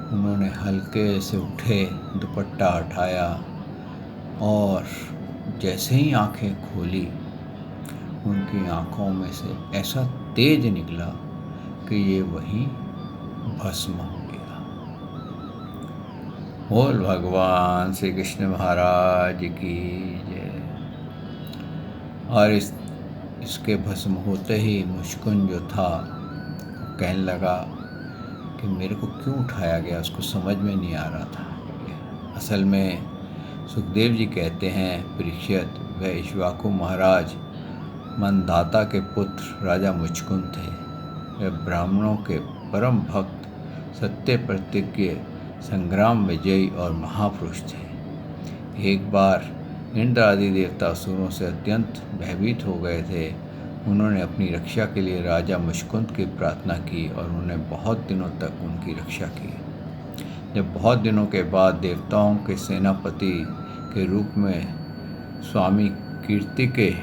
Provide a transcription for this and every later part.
उन्होंने हल्के से उठे, दुपट्टा हटाया और जैसे ही आंखें खोली, उनकी आंखों में से ऐसा तेज निकला कि ये वहीं भस्म हो गया। बोल भगवान श्री कृष्ण महाराज की जय। और इसके भस्म होते ही मुचकुंद जो था कहने लगा कि मेरे को क्यों उठाया गया, उसको समझ में नहीं आ रहा था। असल में सुखदेव जी कहते हैं, परीक्षित, वह इक्ष्वाकु महाराज मनदाता के पुत्र राजा मुचकुंद थे। वह ब्राह्मणों के परम भक्त, सत्य प्रतिज्ञ, संग्राम विजयी और महापुरुष थे। एक बार इंद्र आदि देवता असुरों से अत्यंत भयभीत हो गए थे। उन्होंने अपनी रक्षा के लिए राजा मुचकुंद की प्रार्थना की और उन्होंने बहुत दिनों तक उनकी रक्षा की। जब बहुत दिनों के बाद देवताओं के सेनापति के रूप में स्वामी कीर्तिके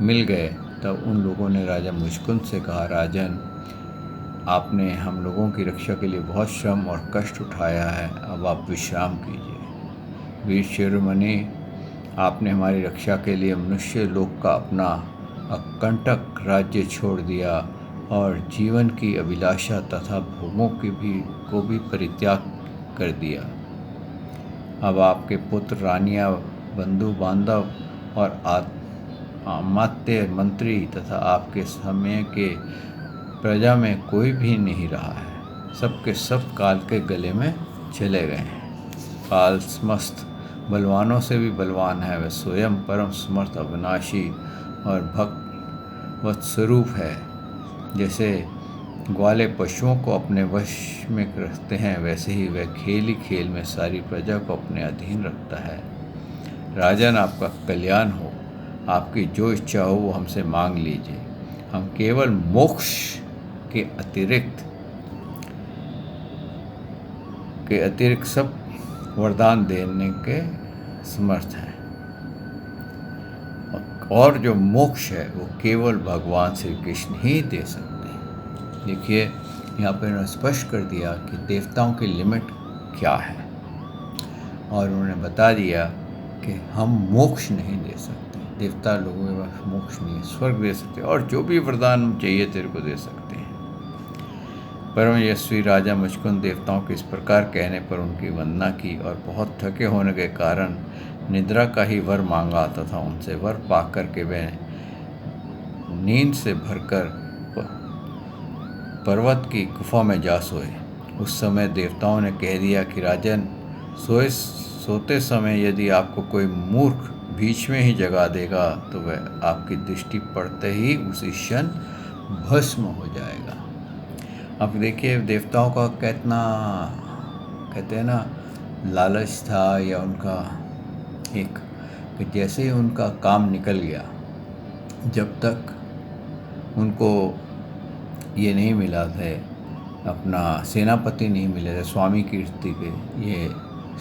मिल गए, तब उन लोगों ने राजा मुचकुंद से कहा, राजन, आपने हम लोगों की रक्षा के लिए बहुत श्रम और कष्ट उठाया है, अब आप विश्राम कीजिए। वीर शिरोमणि, आपने हमारी रक्षा के लिए मनुष्य लोक का अपना अकंटक राज्य छोड़ दिया और जीवन की अभिलाषा तथा भोगों को भी परित्याग कर दिया। अब आपके पुत्र, रानियां, बंधु बांधव और अमात्य मंत्री तथा आपके समय के प्रजा में कोई भी नहीं रहा है। सबके सब काल के गले में चले गए हैं। काल समस्त बलवानों से भी बलवान है। वह स्वयं परम समर्थ, अविनाशी और भक्त वत्स्वरूप है। जैसे ग्वाले पशुओं को अपने वश में रखते हैं, वैसे ही वह खेल ही खेल में सारी प्रजा को अपने अधीन रखता है। राजन, आपका कल्याण हो। आपकी जो इच्छा हो वो हमसे मांग लीजिए। हम केवल मोक्ष के अतिरिक्त सब वरदान देने के समर्थ हैं। और जो मोक्ष है वो केवल भगवान श्री कृष्ण ही दे सकते हैं। देखिए, यहाँ पर उन्होंने स्पष्ट कर दिया कि देवताओं की लिमिट क्या है, और उन्होंने बता दिया कि हम मोक्ष नहीं दे सकते। देवता लोगों के पास मोक्ष नहीं है, स्वर्ग दे सकते और जो भी वरदान चाहिए तेरे को दे सकते हैं। परम यशस्वी राजा मुचकुंद देवताओं के इस प्रकार कहने पर उनकी वंदना की और बहुत थके होने के कारण निद्रा का ही वर मांगा तथा उनसे वर पाकर के वे नींद से भरकर पर्वत की गुफा में जा सोए। उस समय देवताओं ने कह दिया कि राजन, सोते समय यदि आपको कोई मूर्ख बीच में ही जगा देगा तो वह आपकी दृष्टि पड़ते ही उसी क्षण भस्म हो जाएगा। अब देखिए, देवताओं का कितना, कहते हैं ना, लालच था, या उनका एक, कि जैसे ही उनका काम निकल गया, जब तक उनको ये नहीं मिला थे, अपना सेनापति नहीं मिले थे, स्वामी कीर्तिके, ये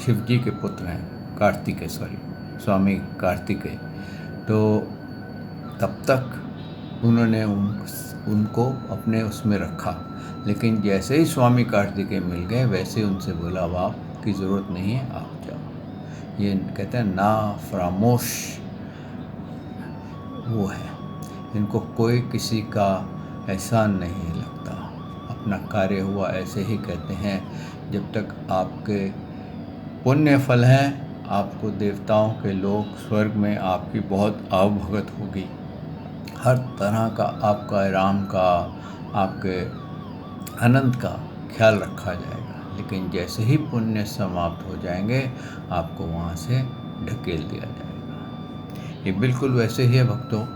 शिव जी के पुत्र हैं, कार्तिकेय, स्वामी कार्तिकेय, तो तब तक उन्होंने उनको अपने उसमें रखा। लेकिन जैसे ही स्वामी कार्तिकेय मिल गए, वैसे ही उनसे बोला, अब आपकी ज़रूरत नहीं है, आप जाओ। ये कहते हैं ना फरामोश वो है, इनको कोई किसी का एहसान नहीं लगता। अपना कार्य हुआ, ऐसे ही कहते हैं। जब तक आपके पुण्य फल हैं, आपको देवताओं के लोग स्वर्ग में आपकी बहुत आवभगत होगी। हर तरह का आपका आराम का, आपके आनंद का ख्याल रखा जाएगा। लेकिन जैसे ही पुण्य समाप्त हो जाएंगे, आपको वहाँ से ढकेल दिया जाएगा। ये बिल्कुल वैसे ही है भक्तों,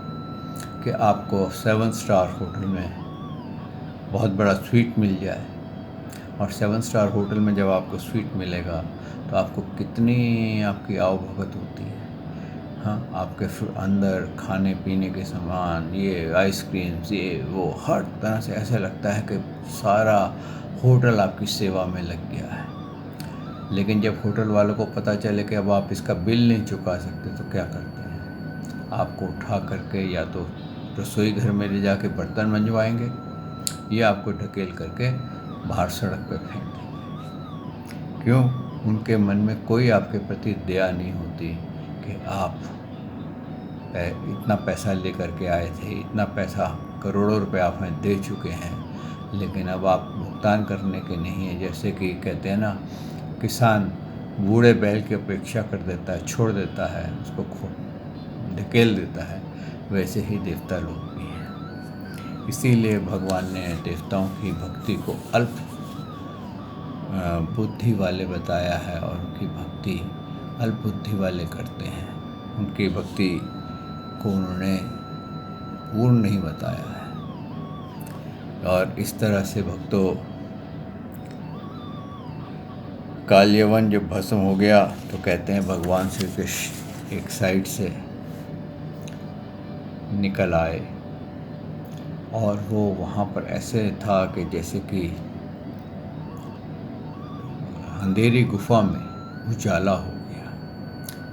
कि आपको 7 स्टार होटल में बहुत बड़ा स्वीट मिल जाए, और 7 स्टार होटल में जब आपको स्वीट मिलेगा तो आपको कितनी आपकी आवभगत होती है। हाँ, आपके अंदर खाने पीने के सामान, ये आइसक्रीम्स, ये वो, हर तरह से ऐसा लगता है कि सारा होटल आपकी सेवा में लग गया है। लेकिन जब होटल वालों को पता चले कि अब आप इसका बिल नहीं चुका सकते, तो क्या करते हैं? आपको उठा करके या तो रसोई घर में ले जाके बर्तन मंजवाएंगे, या आपको ढकेल करके बाहर सड़क पे फेंक देंगे। क्यों उनके मन में कोई आपके प्रति दया नहीं होती कि आप इतना पैसा लेकर के आए थे, इतना पैसा करोड़ों रुपए आप हमें दे चुके हैं, लेकिन अब आप भुगतान करने के नहीं हैं। जैसे कि कहते हैं ना, किसान बूढ़े बैल की अपेक्षा कर देता है, छोड़ देता है, उसको धकेल देता है, वैसे ही देवता लोग भी हैं। इसीलिए भगवान ने देवताओं की भक्ति को अल्प बुद्धि वाले बताया है और उनकी भक्ति अल्प बुद्धि वाले करते हैं। उनकी भक्ति को उन्होंने पूर्ण नहीं बताया है। और इस तरह से भक्तों, काल यवन जब भस्म हो गया तो कहते हैं भगवान श्री कृष्ण एक साइड से निकल आए और वो वहाँ पर ऐसे था कि जैसे कि अंधेरी गुफा में उजाला हो गया।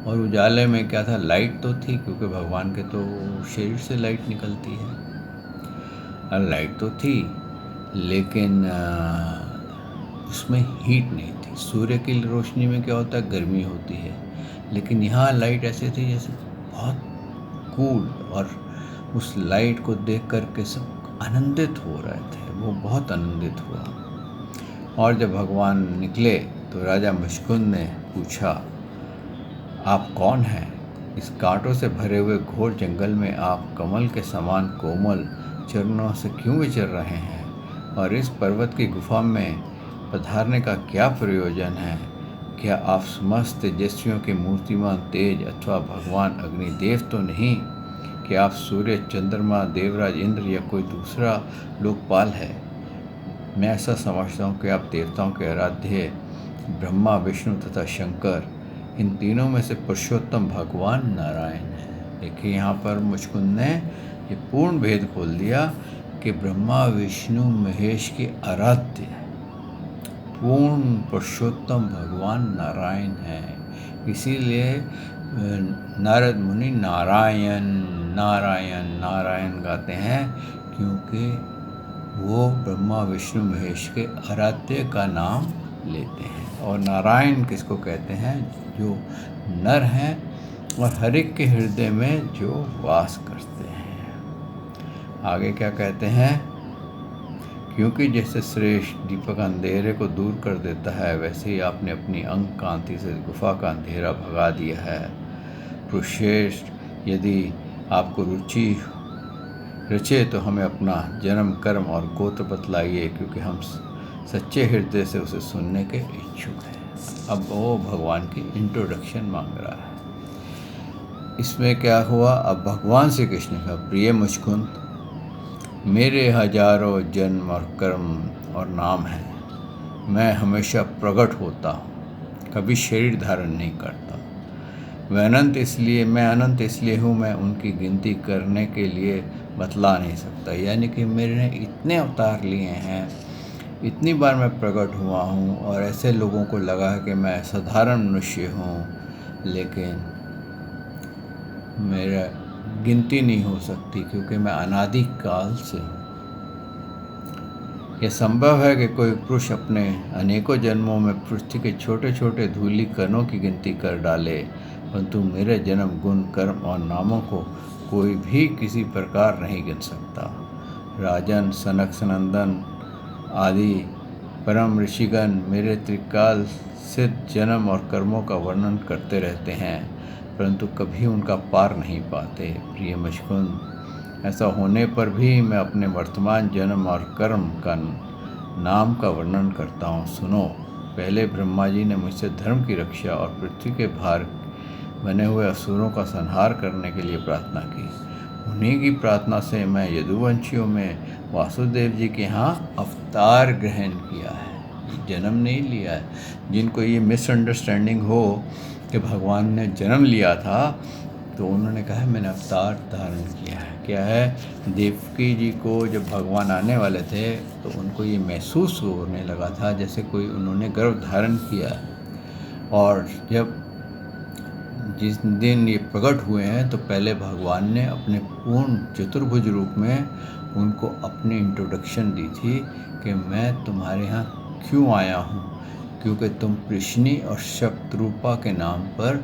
और उजाले में क्या था, लाइट तो थी, क्योंकि भगवान के तो शरीर से लाइट निकलती है, और लाइट तो थी, लेकिन उसमें हीट नहीं थी। सूर्य की रोशनी में क्या होता है, गर्मी होती है, लेकिन यहाँ लाइट ऐसे थी जैसे बहुत कूल, और उस लाइट को देख कर के सब आनंदित हो रहे थे। वो बहुत आनंदित हुआ। और जब भगवान निकले तो राजा मुश्कुंद ने पूछा, आप कौन हैं? इस कांटों से भरे हुए घोर जंगल में आप कमल के समान कोमल चरणों से क्यों विचर रहे हैं? और इस पर्वत की गुफा में पधारने का क्या प्रयोजन है? क्या आप समस्त तेजस्वियों के मूर्तिमान तेज अथवा भगवान अग्निदेव तो नहीं? क्या आप सूर्य, चंद्रमा, देवराज इंद्र या कोई दूसरा लोकपाल है? मैं ऐसा समझता हूँ कि आप देवताओं के आराध्य ब्रह्मा, विष्णु तथा शंकर, इन तीनों में से पुरुषोत्तम भगवान नारायण है। देखिए, यहाँ पर मुचकुंद ने ये पूर्ण भेद खोल दिया कि ब्रह्मा, विष्णु, महेश के आराध्य पूर्ण पुरुषोत्तम भगवान नारायण है। इसीलिए नारद मुनि नारायण नारायण नारायण गाते हैं, क्योंकि वो ब्रह्मा, विष्णु, महेश के आराध्य का नाम लेते हैं। और नारायण किसको कहते हैं? जो नर हैं और हर एक के हृदय में जो वास करते हैं। आगे क्या कहते हैं? क्योंकि जैसे श्रेष्ठ दीपक अंधेरे को दूर कर देता है, वैसे ही आपने अपनी अंग कांति से गुफा का अंधेरा भगा दिया है। पुरुषश्रेष्ठ, यदि आपको रुचि रचे तो हमें अपना जन्म, कर्म और गोत्र बतलाइए, क्योंकि हम सच्चे हृदय से उसे सुनने के इच्छुक हैं। अब वो भगवान की इंट्रोडक्शन मांग रहा है। इसमें क्या हुआ? अब भगवान श्री कृष्ण का, प्रिय मुचकुंद, मेरे हजारों जन्म और कर्म और नाम हैं। मैं हमेशा प्रकट होता हूँ, कभी शरीर धारण नहीं करता। मैं अनंत इसलिए हूँ, मैं उनकी गिनती करने के लिए बतला नहीं सकता। यानी कि मेरे इतने अवतार लिए हैं, इतनी बार मैं प्रकट हुआ हूँ, और ऐसे लोगों को लगा है कि मैं साधारण मनुष्य हूँ, लेकिन मेरा गिनती नहीं हो सकती, क्योंकि मैं अनादि काल से हूँ। यह संभव है कि कोई पुरुष अपने अनेकों जन्मों में पृथ्वी के छोटे छोटे धूलि कणों की गिनती कर डाले, परंतु मेरे जन्म, गुण, कर्म और नामों को कोई भी किसी प्रकार नहीं गिन सकता। राजन, सनक सनंदन आदि परम ऋषिगण मेरे त्रिकाल सिद्ध जन्म और कर्मों का वर्णन करते रहते हैं, परंतु कभी उनका पार नहीं पाते। प्रिय मुचकुंद, ऐसा होने पर भी मैं अपने वर्तमान जन्म और कर्म का नाम का वर्णन करता हूँ। सुनो, पहले ब्रह्मा जी ने मुझसे धर्म की रक्षा और पृथ्वी के भार बने हुए असुरों का संहार करने के लिए प्रार्थना की। उन्हीं की प्रार्थना से मैं यदुवंशियों में वासुदेव जी के यहाँ अवतार ग्रहण किया है, जन्म नहीं लिया है। जिनको ये मिसअंडरस्टैंडिंग हो कि भगवान ने जन्म लिया था, तो उन्होंने कहा है मैंने अवतार धारण किया है। क्या है? देवकी जी को जब भगवान आने वाले थे तो उनको ये महसूस होने लगा था जैसे कोई उन्होंने गर्भ धारण किया, और जब जिस दिन ये प्रकट हुए हैं तो पहले भगवान ने अपने पूर्ण चतुर्भुज रूप में उनको अपनी इंट्रोडक्शन दी थी कि मैं तुम्हारे यहाँ क्यों आया हूँ, क्योंकि तुम कृष्णी और शक्तरूपा के नाम पर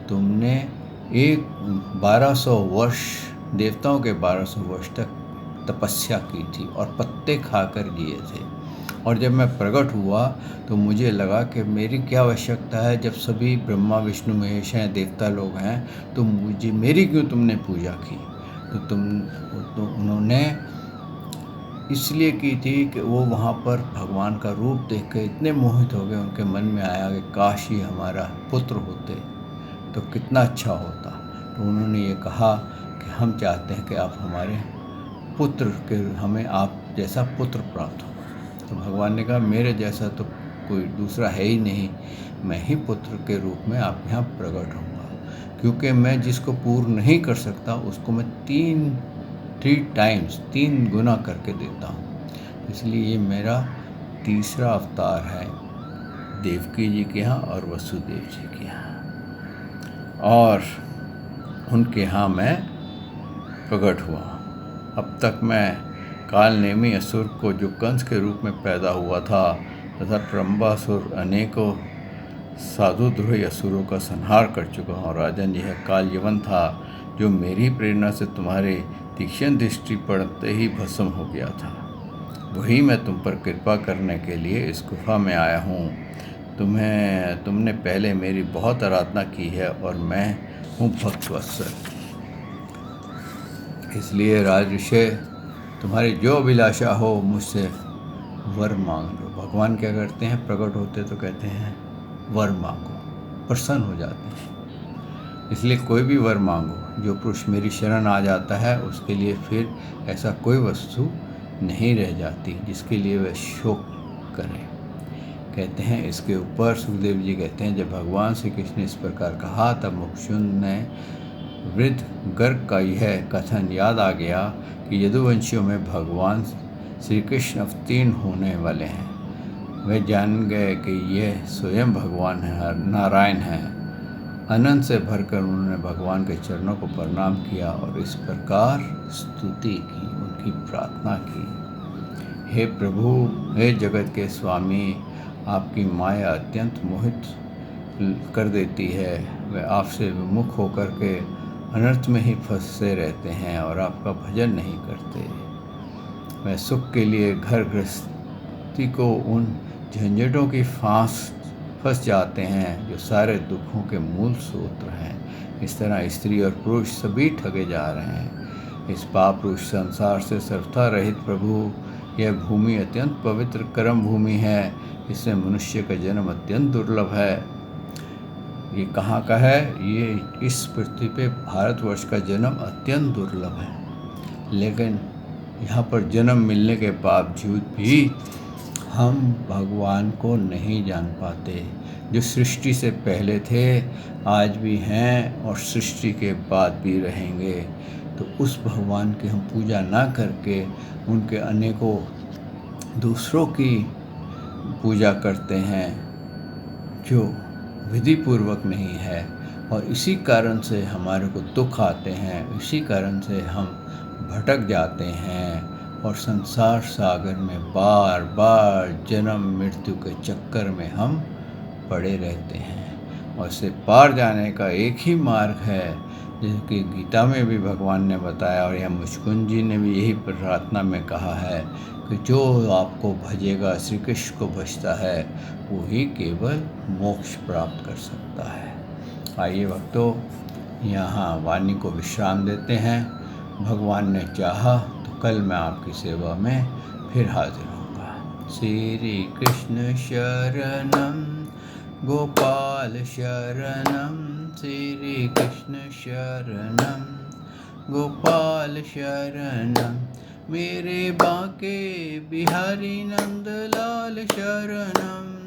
तुमने 1200 वर्ष, देवताओं के 1200 वर्ष तक तपस्या की थी और पत्ते खाकर जिए थे। और जब मैं प्रकट हुआ तो मुझे लगा कि मेरी क्या आवश्यकता है, जब सभी ब्रह्मा विष्णु महेश हैं, देवता लोग हैं, तो मुझे मेरी क्यों तुमने पूजा की। तो उन्होंने इसलिए की थी कि वो वहाँ पर भगवान का रूप देख कर इतने मोहित हो गए, उनके मन में आया कि काश ही हमारा पुत्र होते तो कितना अच्छा होता। तो उन्होंने ये कहा कि हम चाहते हैं कि आप हमारे पुत्र के, हमें आप जैसा पुत्र प्राप्त हो। तो भगवान ने कहा मेरे जैसा तो कोई दूसरा है ही नहीं, मैं ही पुत्र के रूप में आप यहाँ प्रकट होऊंगा, क्योंकि मैं जिसको पूर्ण नहीं कर सकता उसको मैं 3 गुना करके देता हूँ। इसलिए ये मेरा तीसरा अवतार है, देवकी जी के यहाँ और वसुदेव जी के यहाँ, और उनके यहाँ मैं प्रकट हुआ। अब तक मैं कालनेमी असुर को, जो कंस के रूप में पैदा हुआ था, तथा ट्रम्बासुर अनेकों साधुद्रोही असुरों का संहार कर चुका हूँ। राजन, यह काल यवन था जो मेरी प्रेरणा से तुम्हारे तीक्ष्ण दृष्टि पड़ते ही भस्म हो गया था। वही मैं तुम पर कृपा करने के लिए इस गुफा में आया हूँ। तुमने पहले मेरी बहुत आराधना की है और मैं हूँ भक्तवत्सल। इसलिए राजऋषि, तुम्हारी जो अभिलाषा हो मुझसे वर मांग लो। भगवान क्या करते हैं, प्रकट होते तो कहते हैं वर मांगो, प्रसन्न हो जाते हैं। इसलिए कोई भी वर मांगो। जो पुरुष मेरी शरण आ जाता है उसके लिए फिर ऐसा कोई वस्तु नहीं रह जाती जिसके लिए वह शोक करे। कहते हैं इसके ऊपर सुखदेव जी कहते हैं, जब भगवान श्री कृष्ण ने इस प्रकार कहा तब मुक्षुंद ने वृद्ध गर्ग का यह कथन याद आ गया कि यदुवंशियों में भगवान श्री कृष्ण अवतीर्ण होने वाले हैं। वे जान गए कि यह स्वयं भगवान है, नारायण हैं। अनंत से भरकर उन्होंने भगवान के चरणों को प्रणाम किया और इस प्रकार स्तुति की, उनकी प्रार्थना की। हे प्रभु, हे जगत के स्वामी, आपकी माया अत्यंत मोहित कर देती है। वे आपसे विमुख होकर के अनर्थ में ही फंसे रहते हैं और आपका भजन नहीं करते। वे सुख के लिए घर गृहस्थी को उन झंझटों की फंस जाते हैं जो सारे दुखों के मूल स्रोत हैं। इस तरह स्त्री और पुरुष सभी ठगे जा रहे हैं। इस पाप रूप संसार से सर्वथा रहित प्रभु, यह भूमि अत्यंत पवित्र कर्म भूमि है। इसमें मनुष्य का जन्म अत्यंत दुर्लभ है। ये कहाँ का है? ये इस पृथ्वी पे भारतवर्ष का जन्म अत्यंत दुर्लभ है। लेकिन यहाँ पर जन्म मिलने के बावजूद भी हम भगवान को नहीं जान पाते, जो सृष्टि से पहले थे, आज भी हैं और सृष्टि के बाद भी रहेंगे। तो उस भगवान की हम पूजा ना करके उनके अनेकों दूसरों की पूजा करते हैं जो विधि पूर्वक नहीं है, और इसी कारण से हमारे को दुख आते हैं। इसी कारण से हम भटक जाते हैं और संसार सागर में बार बार जन्म मृत्यु के चक्कर में हम पड़े रहते हैं। और इससे पार जाने का एक ही मार्ग है, जैसे कि गीता में भी भगवान ने बताया, और यह मुचकुंद जी ने भी यही प्रार्थना में कहा है कि जो आपको भजेगा, श्री कृष्ण को भजता है, वो ही केवल मोक्ष प्राप्त कर सकता है। आइए भक्तों, यहाँ वाणी को विश्राम देते हैं। भगवान ने चाहा तो कल मैं आपकी सेवा में फिर हाजिर होऊंगा। श्री कृष्ण शरणम गोपाल शरणम, श्री कृष्ण शरणम गोपाल शरणम, मेरे बांके बिहारी नंदलाल शरणम।